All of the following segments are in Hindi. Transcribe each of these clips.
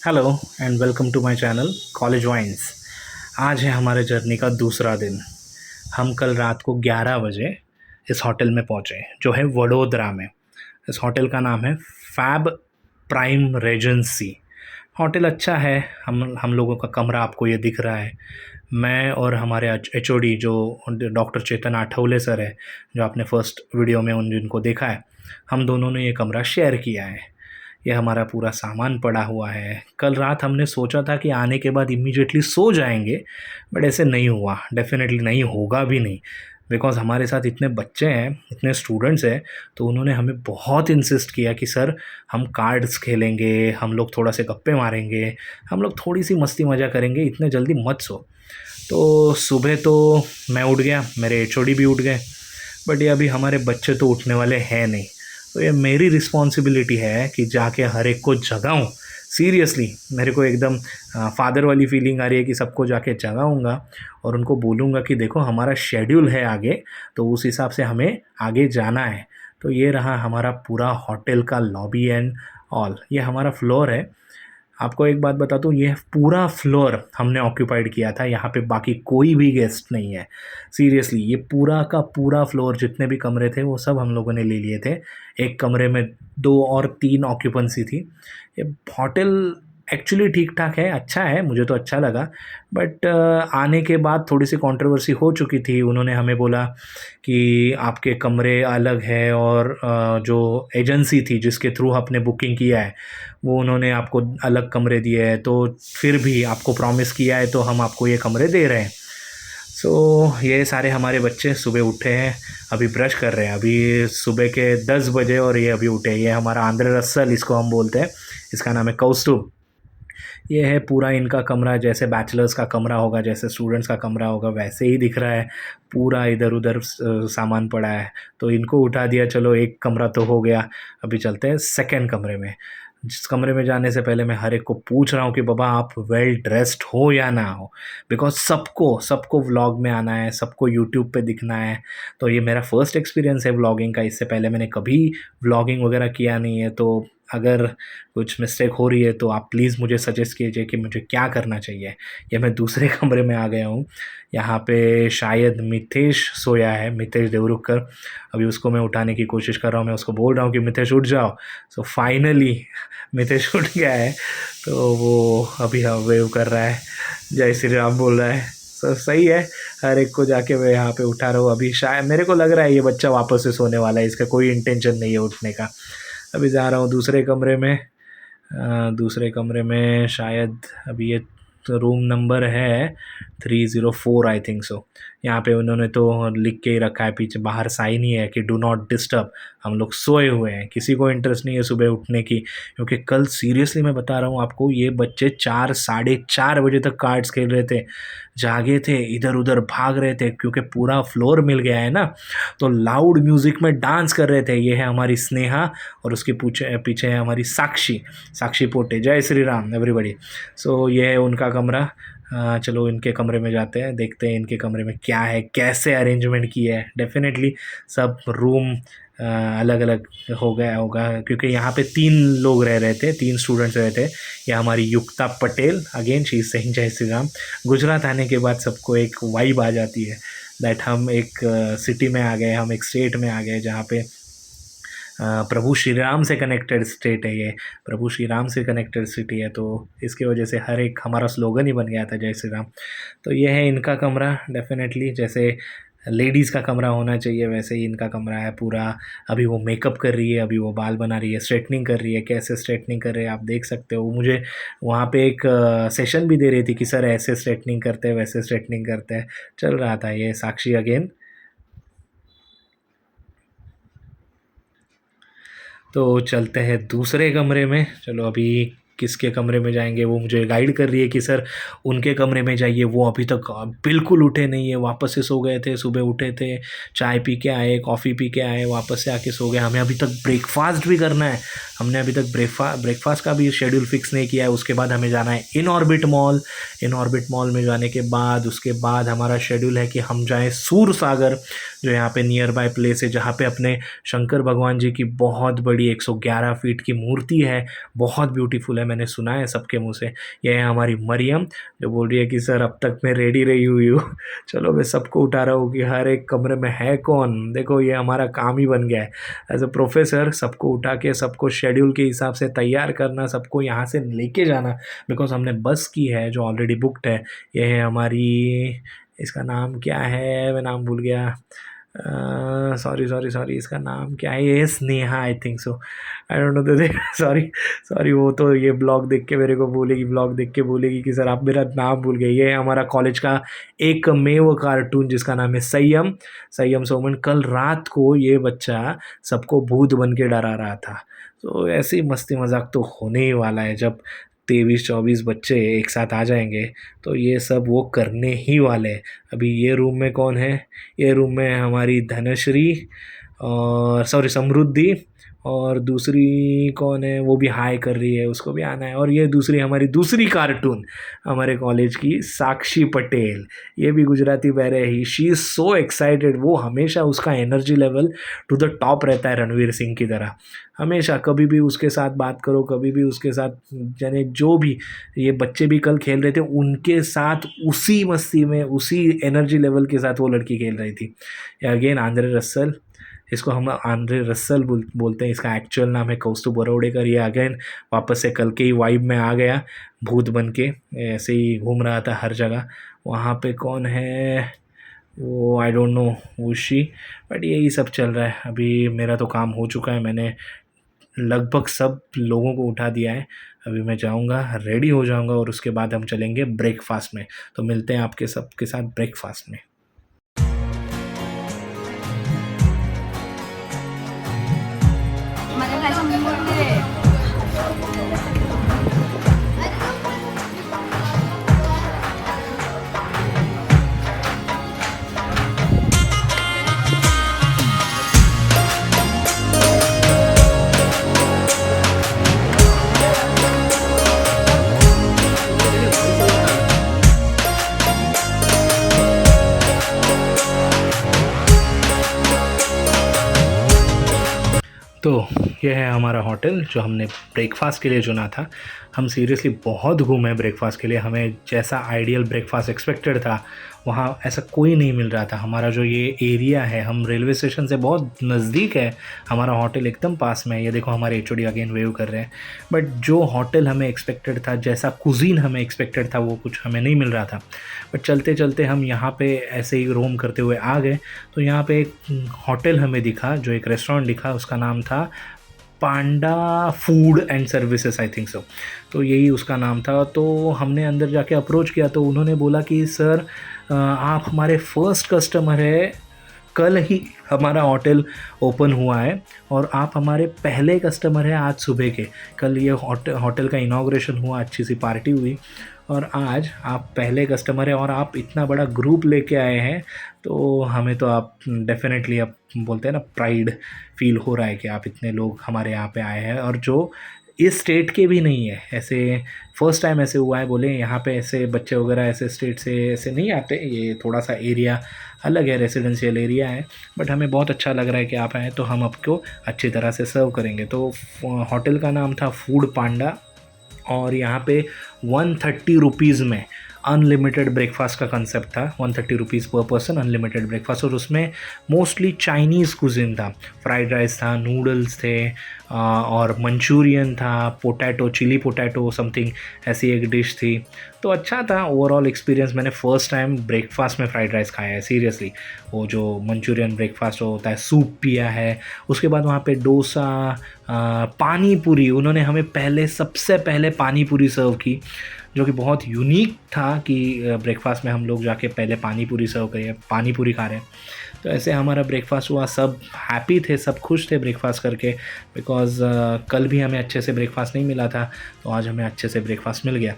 Hello and welcome to my channel college vines. आज है हमारे जर्नी का दूसरा दिन। हम कल रात को 11 बजे इस होटल में पहुँचे जो है वडोदरा में। इस होटल का नाम है फैब प्राइम रेजेंसी। होटल अच्छा है। हम लोगों का कमरा आपको ये दिख रहा है। मैं और हमारे एचओडी जो डॉक्टर चेतन आठवले सर है, जो आपने फर्स्ट वीडियो में उन जिनको देखा है, हम दोनों ने ये कमरा शेयर किया है। ये हमारा पूरा सामान पड़ा हुआ है। कल रात हमने सोचा था कि आने के बाद इमीडिएटली सो जाएंगे, बट ऐसे नहीं हुआ, डेफिनेटली नहीं होगा भी नहीं। बिकॉज़ हमारे साथ इतने बच्चे हैं, इतने स्टूडेंट्स हैं, तो उन्होंने हमें बहुत इंसिस्ट किया कि सर हम कार्ड्स खेलेंगे, हम लोग थोड़ा से गप्पे मारेंगे, हम लोग थोड़ी सी मस्ती मज़ा करेंगे, इतने जल्दी मत सो। तो सुबह तो मैं उठ गया, मेरे एचओडी भी उठ गए, बट ये अभी हमारे बच्चे तो उठने वाले हैं नहीं। तो ये मेरी रिस्पॉन्सिबिलिटी है कि जाके हर एक को जगाऊँ। सीरियसली मेरे को एकदम फादर वाली फीलिंग आ रही है कि सबको जाके जगाऊँगा और उनको बोलूँगा कि देखो हमारा शेड्यूल है आगे, तो उस हिसाब से हमें आगे जाना है। तो ये रहा हमारा पूरा होटल का लॉबी एंड ऑल। ये हमारा फ्लोर है। आपको एक बात बता दूँ, ये पूरा फ्लोर हमने ऑक्यूपाइड किया था। यहाँ पे बाकी कोई भी गेस्ट नहीं है। सीरियसली ये पूरा का पूरा फ्लोर, जितने भी कमरे थे वो सब हम लोगों ने ले लिए थे। एक कमरे में 2 और 3 ऑक्यूपेंसी थी। ये होटल एक्चुअली ठीक-ठाक है, अच्छा है, मुझे तो अच्छा लगा। बट आने के बाद थोड़ी-सी कंट्रोवर्सी हो चुकी थी। उन्होंने हमें बोला कि आपके कमरे अलग है और जो एजेंसी थी जिसके थ्रू आपने बुकिंग किया है, वो उन्होंने आपको अलग कमरे दिए हैं, तो फिर भी आपको प्रॉमिस किया है तो हम आपको ये कमरे दे रहे हैं। ये सारे हमारे बच्चे सुबह उठे हैं, अभी ब्रश कर रहे हैं। अभी सुबह के 10 बजे और ये अभी उठे हैं। ये हमारा आंध्र रसल इसको हम बोलते हैं, इसका नाम है कौस्तुभ। ये है पूरा इनका कमरा, जैसे बैचलर्स का कमरा होगा, जैसे स्टूडेंट्स का कमरा होगा, वैसे ही दिख रहा है। पूरा इधर-उधर सामान पड़ा है। तो इनको उठा दिया, चलो एक कमरा तो हो गया। अभी चलते हैं सेकंड कमरे में। जिस कमरे में जाने से पहले मैं हर एक को पूछ रहा हूँ कि बाबा आप वेल ड्रेस्ड हो या ना हो? बिकॉज़ सबको सबको व्लॉग में आना है, सबको यूट्यूब पे दिखना है। तो ये मेरा फर्स्ट एक्सपीरियंस है व्लॉगिंग का। इससे पहले मैंने कभी व्लॉगिंग वगैरह किया नहीं है। तो अगर कुछ मिस्टेक हो रही है तो आप प्लीज़ मुझे सजेस्ट कीजिए कि मुझे क्या करना चाहिए। ये मैं दूसरे कमरे में आ गया हूँ। यहाँ पे शायद मितेश सोया है, मितेश देवरुखकर। अभी उसको मैं उठाने की कोशिश कर रहा हूँ। मैं उसको बोल रहा हूँ कि मितेश उठ जाओ। सो फाइनली मितेश उठ गया है। तो वो अभी वेव कर रहा है, जय श्री राम बोल रहा है। सही है। हर एक को जाके मैं यहाँ पे उठा रहा हूँ। अभी शायद मेरे को लग रहा है ये बच्चा वापस से सोने वाला है, इसका कोई इंटेंशन नहीं है उठने का। अभी जा रहा हूँ दूसरे कमरे में। दूसरे कमरे में शायद अभी ये तो रूम नंबर है 304 आई थिंक सो। यहाँ पे उन्होंने तो लिख के ही रखा है, पीछे बाहर साइन ही है कि डू नॉट डिस्टर्ब। हम लोग सोए हुए हैं, किसी को इंटरेस्ट नहीं है सुबह उठने की। क्योंकि कल सीरियसली मैं बता रहा हूँ आपको, ये बच्चे 4 साढ़े 4 बजे तक कार्ड्स खेल रहे थे, जागे थे, इधर उधर भाग रहे थे। क्योंकि पूरा फ्लोर मिल गया है ना, तो लाउड म्यूज़िक में डांस कर रहे थे। ये है हमारी स्नेहा और उसके पीछे पीछे है हमारी साक्षी, साक्षी पोटे। जय श्री राम एवरीबॉडी। ये है उनका कमरा। चलो इनके कमरे में जाते हैं, देखते हैं इनके कमरे में क्या है, कैसे अरेंजमेंट की है। डेफिनेटली सब रूम अलग अलग हो गया होगा, क्योंकि यहाँ पे 3 लोग रह रहे थे, 3 स्टूडेंट्स रहे थे। ये हमारी Yukta Patel, again she is saying जय श्री राम। गुजरात आने के बाद सबको एक वाइब आ जाती है दैट हम एक सिटी में आ गए, हम एक स्टेट में आ गए जहाँ पे प्रभु श्री राम से कनेक्टेड स्टेट है। ये प्रभु श्री राम से कनेक्टेड सिटी है, तो इसकी वजह से हर एक हमारा स्लोगन ही बन गया था, जय श्री राम। तो ये है इनका कमरा। डेफिनेटली जैसे लेडीज़ का कमरा होना चाहिए वैसे ही इनका कमरा है पूरा। अभी वो मेकअप कर रही है, अभी वो बाल बना रही है, स्ट्रेटनिंग कर रही है। कैसे स्ट्रेटनिंग कर रहे हैं आप देख सकते हो। मुझे वहाँ पे एक सेशन भी दे रही थी कि सर ऐसे स्ट्रेटनिंग करते हैं, वैसे स्ट्रेटनिंग करते हैं, चल रहा था। ये साक्षी अगेन। तो चलते हैं दूसरे कमरे में। चलो अभी किसके कमरे में जाएंगे, वो मुझे गाइड कर रही है कि सर उनके कमरे में जाइए। वो अभी तक बिल्कुल उठे नहीं है, वापस से सो गए थे। सुबह उठे थे, चाय पी के आए, कॉफ़ी पी के आए, वापस से आके सो गए। हमें अभी तक ब्रेकफास्ट भी करना है। हमने अभी तक ब्रेकफास्ट का भी शेड्यूल फिक्स नहीं किया है। उसके बाद हमें जाना है in orbit mall. In orbit mall में जाने के बाद उसके बाद हमारा शेड्यूल है कि हम जाएँ सूर सागर, जो यहाँ पे नियर बाय प्लेस है, जहाँ पे अपने शंकर भगवान जी की बहुत बड़ी 111 फीट की मूर्ति है। बहुत ब्यूटीफुल है। मैंने सुना है सबके मुँह से। ये है हमारी मरियम, जो बोल रही है कि सर अब तक मैं रेडी रही हुई हूँ। चलो मैं सबको उठा रहा हूँ कि हर एक कमरे में है कौन, देखो ये हमारा काम ही बन गया है एज अ प्रोफेसर, सबको उठा के सबको शेड्यूल के हिसाब से तैयार करना, सबको यहाँ से लेके जाना, बिकॉज हमने बस की है जो ऑलरेडी बुकड है। ये है हमारी, इसका नाम क्या है, मैं नाम भूल गया, सॉरी सॉरी सॉरी, इसका नाम क्या है, ये स्नेहा, आई think so, I don't know they, sorry sorry, वो तो ये ब्लॉग देख के मेरे को बोलेगी, ब्लॉग देख के बोलेगी कि सर आप मेरा नाम भूल गए। ये है हमारा कॉलेज का एक मेव कार्टून जिसका नाम है संयम, संयम सोमन। कल रात को ये बच्चा सबको भूत बन के डरा रहा था। तो ऐसी मस्ती मजाक तो होने ही वाला है, जब 23-24 बच्चे एक साथ आ जाएंगे तो ये सब वो करने ही वाले हैं। अभी ये रूम में कौन है, ये रूम में हमारी धनश्री और सॉरी समृद्धि, और दूसरी कौन है वो भी हाई कर रही है, उसको भी आना है। और ये दूसरी हमारी दूसरी कार्टून हमारे कॉलेज की साक्षी पटेल, ये भी गुजराती बह रहे ही, शी इज़ सो एक्साइटेड। वो हमेशा उसका energy level to the top रहता है रणवीर सिंह की तरह। हमेशा कभी भी उसके साथ बात करो, कभी भी उसके साथ, यानी जो भी ये बच्चे भी कल खेल रहे थे उनके साथ उसी मस्ती में उसी एनर्जी लेवल के साथ वो लड़की खेल रही थी। अगेन आंद्रे रसल, इसको हम आंद्रे रसल बोलते हैं, इसका एक्चुअल नाम है कौस्तुभ बरोडेकर। ये अगेन वापस से कल के ही वाइब में आ गया, भूत बन के ऐसे ही घूम रहा था हर जगह। वहाँ पे कौन है वो, आई डोंट नो उशी, बट यही सब चल रहा है। अभी मेरा तो काम हो चुका है, मैंने लगभग सब लोगों को उठा दिया है। अभी मैं जाऊंगा, रेडी हो जाऊंगा और उसके बाद हम चलेंगे ब्रेकफास्ट में। तो मिलते हैं आपके सबके साथ ब्रेकफास्ट में। माझ्या खायचं मी बोलते तो ये है हमारा होटल जो हमने ब्रेकफास्ट के लिए चुना था। हम सीरियसली बहुत घूमे ब्रेकफास्ट के लिए, हमें जैसा आइडियल ब्रेकफास्ट एक्सपेक्टेड था वहाँ ऐसा कोई नहीं मिल रहा था। हमारा जो ये एरिया है, हम रेलवे स्टेशन से बहुत नज़दीक है, हमारा होटल एकदम पास में है। ये देखो हमारे एचओडी अगेन वेव कर रहे हैं। बट जो होटल हमें एक्सपेक्टेड था, जैसा कुजीन हमें एक्सपेक्टेड था, वो कुछ हमें नहीं मिल रहा था। बट चलते चलते हम यहाँ पे ऐसे ही रोम करते हुए आ गए, तो यहाँ पे एक होटल हमें दिखा, जो एक रेस्टोरेंट दिखा, उसका नाम था Panda food and services, I think so. तो यही उसका नाम था। तो हमने अंदर जाके अप्रोच किया तो उन्होंने बोला कि सर आप हमारे फर्स्ट कस्टमर है, कल ही हमारा होटल ओपन हुआ है और आप हमारे पहले कस्टमर हैं आज सुबह के। कल ये होटल का इनाग्रेशन हुआ, अच्छी सी पार्टी हुई और आज आप पहले कस्टमर हैं और आप इतना बड़ा ग्रुप लेके आए हैं। तो हमें तो आप डेफिनेटली, आप बोलते हैं ना, प्राइड फील हो रहा है कि आप इतने लोग हमारे यहाँ पे आए हैं और जो इस स्टेट के भी नहीं है। ऐसे फर्स्ट टाइम ऐसे हुआ है, बोले यहाँ पे ऐसे बच्चे वगैरह ऐसे स्टेट से ऐसे नहीं आते। ये थोड़ा सा एरिया अलग है, रेसिडेंशियल एरिया है, बट हमें बहुत अच्छा लग रहा है कि आप आए, तो हम आपको अच्छी तरह से सर्व करेंगे। तो होटल का नाम था फूड पांडा और यहाँ पे 130 रुपीज़ में अनलिमिटेड ब्रेकफास्ट का कंसेप्ट था। 130 रुपीज़ पर पर्सन, अनलिमिटेड ब्रेकफास्ट। और उसमें मोस्टली चाइनीज़ कुजिन था, फ्राइड राइस था, नूडल्स थे और मंचूरियन था, पोटैटो, चिली पोटैटो समथिंग ऐसी एक डिश थी। तो अच्छा था ओवरऑल एक्सपीरियंस। मैंने फ़र्स्ट टाइम ब्रेकफास्ट में फ्राइड राइस खाया है सीरियसली। वो जो मंचूरियन ब्रेकफास्ट होता है, सूप पिया है। उसके बाद वहाँ पे डोसा, पानी पूरी, उन्होंने हमें सबसे पहले पानी पूरी सर्व की, जो कि बहुत यूनिक था कि ब्रेकफास्ट में हम लोग जाके पहले पानी पूरी सर्व करें, पानी पूरी खा रहे हैं। तो ऐसे हमारा ब्रेकफास्ट हुआ, सब हैप्पी थे, सब खुश थे ब्रेकफास्ट करके, बिकॉज़ कल भी हमें अच्छे से ब्रेकफास्ट नहीं मिला था, तो आज हमें अच्छे से ब्रेकफास्ट मिल गया।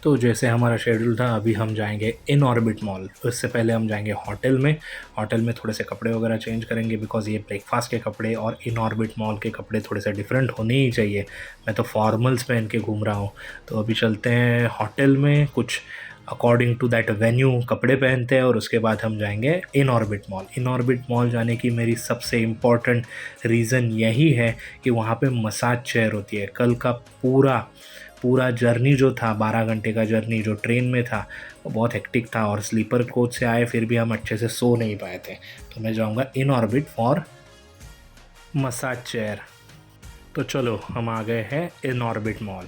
तो जैसे हमारा शेड्यूल था, अभी हम जाएंगे इन ऑर्बिट मॉल। उससे पहले हम जाएंगे होटल में। होटल में थोड़े से कपड़े वगैरह चेंज करेंगे, बिकॉज़ ये ब्रेकफास्ट के कपड़े और इन ऑर्बिट मॉल के कपड़े थोड़े से डिफरेंट होने ही चाहिए। मैं तो फॉर्मल्स पहन के घूम रहा हूँ। तो अभी चलते हैं होटल में, कुछ अकॉर्डिंग टू दैट वेन्यू कपड़े पहनते हैं और उसके बाद हम जाएंगे in orbit mall. In orbit mall जाने की मेरी सबसे इम्पॉर्टेंट रीज़न यही है कि वहाँ पे मसाज चेयर होती है। कल का पूरा जर्नी जो था 12 घंटे का जर्नी जो ट्रेन में था वो बहुत हेक्टिक था, और स्लीपर कोच से आए फिर भी हम अच्छे से सो नहीं पाए थे। तो मैं जाऊँगा in orbit for massage chair. तो चलो हम आ गए हैं इन ऑर्बिट मॉल,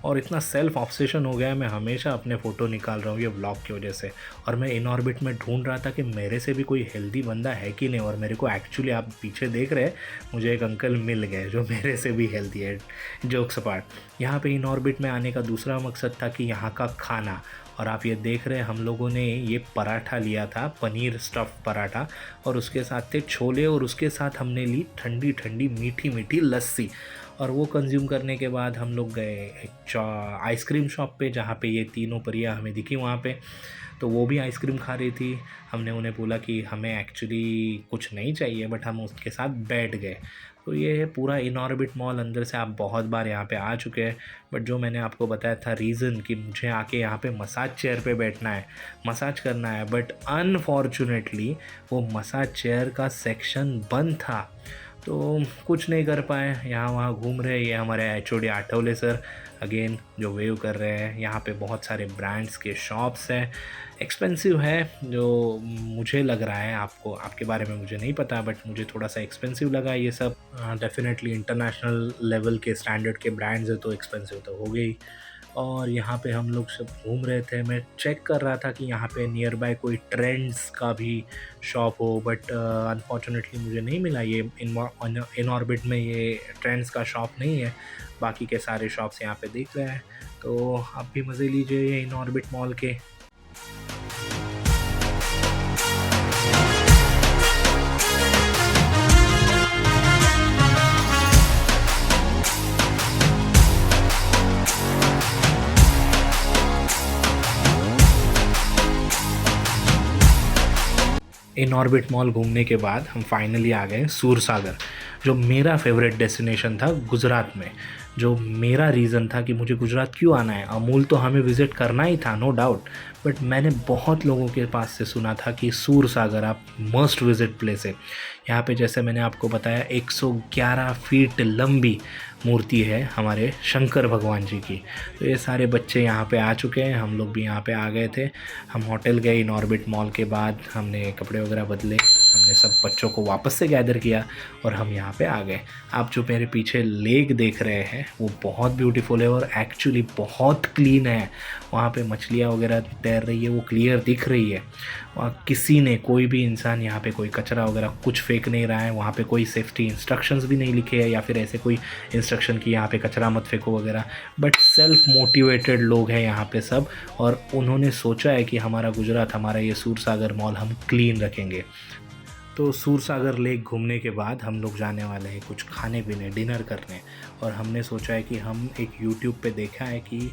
और इतना सेल्फ ऑब्सेशन हो गया है, मैं हमेशा अपने फ़ोटो निकाल रहा हूँ ये व्लॉग की वजह से। और मैं इन ऑर्बिट में ढूंढ रहा था कि मेरे से भी कोई हेल्दी बंदा है कि नहीं, और मेरे को एक्चुअली आप पीछे देख रहे हैं मुझे एक अंकल मिल गए जो मेरे से भी हेल्दी है। जोक्स अपार्ट, यहाँ पे इन ऑर्बिट में आने का दूसरा मकसद था कि यहाँ का खाना, और आप ये देख रहे हैं हम लोगों ने ये पराठा लिया था, पनीर स्टफ़ पराठा, और उसके साथ थे छोले, और उसके साथ हमने ली ठंडी ठंडी मीठी मीठी लस्सी। और वो कंज्यूम करने के बाद हम लोग गए एक आइसक्रीम शॉप पे, जहाँ पे ये तीनों परियां हमें दिखी वहाँ पे। तो वो भी आइसक्रीम खा रही थी। हमने उन्हें बोला कि हमें एक्चुअली कुछ नहीं चाहिए, बट हम उसके साथ बैठ गए। तो ये है पूरा इन ऑर्बिट मॉल। अंदर से आप बहुत बार यहाँ पे आ चुके हैं, बट जो मैंने आपको बताया था रीज़न कि मुझे आके यहाँ पे मसाज चेयर पे बैठना है, मसाज करना है, बट अनफॉर्चुनेटली वो मसाज चेयर का सेक्शन बंद था। तो कुछ नहीं कर पाए, यहाँ वहाँ घूम रहे। ये हमारे HOD आठवले सर अगेन जो वेव कर रहे हैं। यहाँ पे बहुत सारे ब्रांड्स के शॉप्स हैं, एक्सपेंसिव है जो मुझे लग रहा है, आपको आपके बारे में मुझे नहीं पता, बट मुझे थोड़ा सा एक्सपेंसिव लगा ये सब। डेफिनेटली इंटरनेशनल लेवल के स्टैंडर्ड के ब्रांड्स है तो एक्सपेंसिव तो हो गई। और यहाँ पे हम लोग सब घूम रहे थे, मैं चेक कर रहा था कि यहाँ पे नियर बाय कोई ट्रेंड्स का भी शॉप हो, बट अनफॉर्चुनेटली मुझे नहीं मिला। ये इन ऑर्बिट में ये ट्रेंड्स का शॉप नहीं है, बाकी के सारे शॉप्स यहाँ पे दिख रहे हैं। तो आप भी मज़े लीजिए ये इन ऑर्बिट मॉल के। इन ऑर्बिट मॉल घूमने के बाद हम फाइनली आ गए सूरसागर, जो मेरा फेवरेट डेस्टिनेशन था गुजरात में। जो मेरा रीज़न था कि मुझे गुजरात क्यों आना है, अमूल तो हमें विज़िट करना ही था नो डाउट, बट मैंने बहुत लोगों के पास से सुना था कि सूरसागर आप मस्ट विज़िट प्लेस है। यहाँ पे जैसे मैंने आपको बताया 111 फीट लंबी मूर्ति है हमारे शंकर भगवान जी की। तो ये सारे बच्चे यहाँ पे आ चुके हैं, हम लोग भी यहाँ पे आ गए थे। हम होटल गए इन ऑर्बिट मॉल के बाद, हमने कपड़े वगैरह बदले, हमने सब बच्चों को वापस से गैदर किया और हम यहाँ पे आ गए। आप जो मेरे पीछे लेक देख रहे हैं वो बहुत ब्यूटीफुल है और एक्चुअली बहुत क्लीन है। वहाँ पे मछलियाँ वगैरह तैर रही है, वो क्लियर दिख रही है। वहाँ किसी ने, कोई भी इंसान यहाँ पे कोई कचरा वगैरह कुछ फेंक नहीं रहा है। वहाँ पे कोई सेफ्टी इंस्ट्रक्शंस भी नहीं लिखे हैं या फिर ऐसे कोई इंस्ट्रक्शन कि यहाँ पे कचरा मत फेंको वगैरह, बट सेल्फ मोटिवेटेड लोग हैं यहाँ पे सब, और उन्होंने सोचा है कि हमारा गुजरात, हमारा ये सूरसागर मॉल हम क्लीन रखेंगे। तो सूरसागर लेक घूमने के बाद हम लोग जाने वाले हैं कुछ खाने पीने, डिनर करने। और हमने सोचा है कि हम एक यूट्यूब पे देखा है कि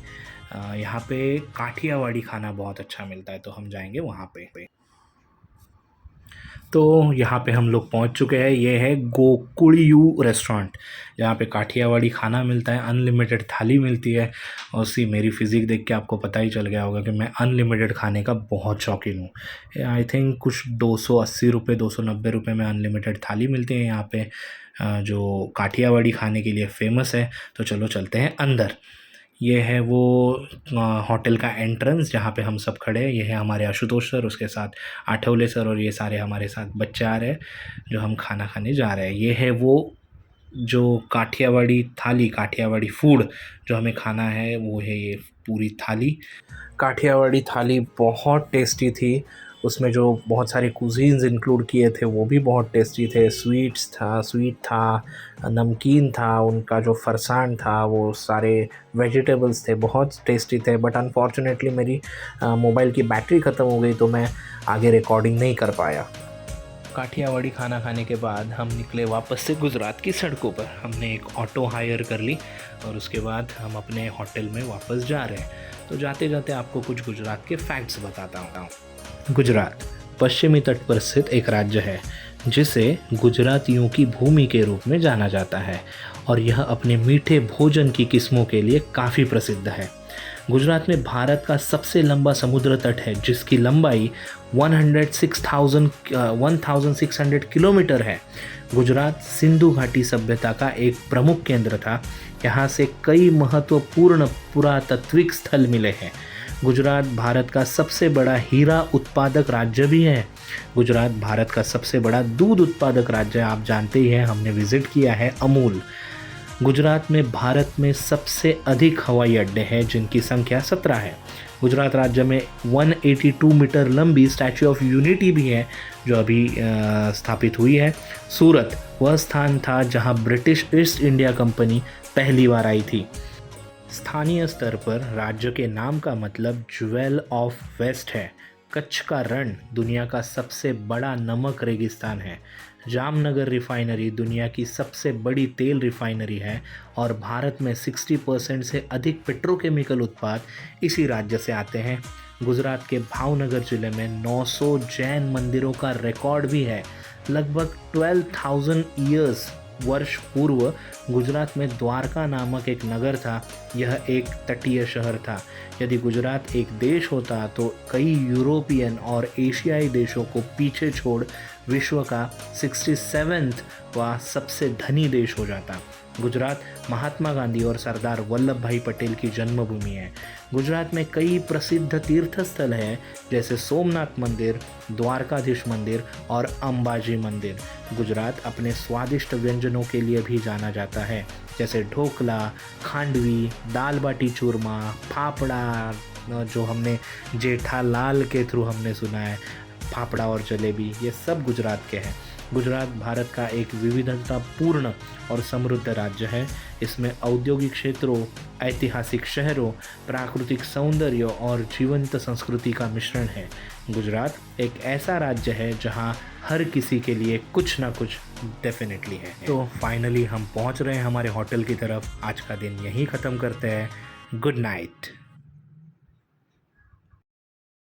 यहाँ पे काठियावाड़ी खाना बहुत अच्छा मिलता है, तो हम जाएंगे वहाँ पे। तो यहाँ पे हम लोग पहुँच चुके हैं। ये है गोकुड़ियू रेस्टोरेंट, जहाँ पे काठियावाड़ी खाना मिलता है, अनलिमिटेड थाली मिलती है। और सी मेरी फ़िज़िक देख के आपको पता ही चल गया होगा कि मैं अनलिमिटेड खाने का बहुत शौकीन हूँ। आई थिंक कुछ 280 रुपये 290 रुपये में अनलिमिटेड थाली मिलती है यहाँ पे, जो काठियावाड़ी खाने के लिए फ़ेमस है। तो चलो चलते हैं अंदर। ये है वो होटल का एंट्रेंस जहाँ पे हम सब खड़े हैं। ये है हमारे आशुतोष सर, उसके साथ आठवले सर, और ये सारे हमारे साथ बच्चे आ रहे हैं जो हम खाना खाने जा रहे हैं। ये है वो जो काठियावाड़ी थाली, काठियावाड़ी फूड जो हमें खाना है, वो है ये पूरी थाली। काठियावाड़ी थाली बहुत टेस्टी थी। उसमें जो बहुत सारे कुजीन्स इंक्लूड किए थे वो भी बहुत टेस्टी थे। स्वीट था, नमकीन था, उनका जो फरसान था, वो सारे वेजिटेबल्स थे, बहुत टेस्टी थे। बट अनफॉर्चुनेटली मेरी मोबाइल की बैटरी ख़त्म हो गई तो मैं आगे रिकॉर्डिंग नहीं कर पाया। काठियावाड़ी खाना खाने के बाद हम निकले वापस से गुजरात की सड़कों पर। हमने एक ऑटो हायर कर ली और उसके बाद हम अपने होटल में वापस जा रहे हैं। तो जाते जाते आपको कुछ गुजरात के फैक्ट्स बताता हूँ। गुजरात पश्चिमी तट पर स्थित एक राज्य है जिसे गुजरातियों की भूमि के रूप में जाना जाता है, और यह अपने मीठे भोजन की किस्मों के लिए काफ़ी प्रसिद्ध है। गुजरात में भारत का सबसे लंबा समुद्र तट है जिसकी लंबाई 1600 किलोमीटर है। गुजरात सिंधु घाटी सभ्यता का एक प्रमुख केंद्र था। यहाँ से कई महत्वपूर्ण पुरातात्विक स्थल मिले हैं। गुजरात भारत का सबसे बड़ा हीरा उत्पादक राज्य भी है। गुजरात भारत का सबसे बड़ा दूध उत्पादक राज्य है, आप जानते ही हैं, हमने विजिट किया है अमूल। गुजरात में भारत में सबसे अधिक हवाई अड्डे हैं जिनकी संख्या 17 है। गुजरात राज्य में 182 मीटर लंबी स्टैच्यू ऑफ यूनिटी भी है जो अभी स्थापित हुई है। सूरत वह स्थान था जहां ब्रिटिश ईस्ट इंडिया कंपनी पहली बार आई थी। स्थानीय स्तर पर राज्य के नाम का मतलब ज्वेल ऑफ वेस्ट है। कच्छ का रण दुनिया का सबसे बड़ा नमक रेगिस्तान है। जामनगर रिफाइनरी दुनिया की सबसे बड़ी तेल रिफाइनरी है और भारत में 60% से अधिक पेट्रोकेमिकल उत्पाद इसी राज्य से आते हैं। गुजरात के भावनगर जिले में 900 जैन मंदिरों का रिकॉर्ड भी है। लगभग 12,000 वर्ष पूर्व गुजरात में द्वारका नामक एक नगर था। यह एक तटीय शहर था। यदि गुजरात एक देश होता तो कई यूरोपियन और एशियाई देशों को पीछे छोड़ विश्व का 67वां सबसे धनी देश हो जाता। गुजरात महात्मा गांधी और सरदार वल्लभ भाई पटेल की जन्मभूमि है। गुजरात में कई प्रसिद्ध तीर्थ स्थल हैं जैसे सोमनाथ मंदिर, द्वारकाधीश मंदिर और अंबाजी मंदिर। गुजरात अपने स्वादिष्ट व्यंजनों के लिए भी जाना जाता है जैसे ढोकला, खांडवी, दाल बाटी चूरमा, फाफड़ा, जो हमने जेठालाल के थ्रू हमने सुना है, फाफड़ा और जलेबी, ये सब गुजरात के हैं। गुजरात भारत का एक विविधतापूर्ण और समृद्ध राज्य है। इसमें औद्योगिक क्षेत्रों, ऐतिहासिक शहरों, प्राकृतिक सौंदर्य और जीवंत संस्कृति का मिश्रण है। गुजरात एक ऐसा राज्य है जहां हर किसी के लिए कुछ ना कुछ डेफिनेटली है। तो फाइनली हम पहुंच रहे हैं हमारे होटल की तरफ। आज का दिन यहीं ख़त्म करते हैं। Good night.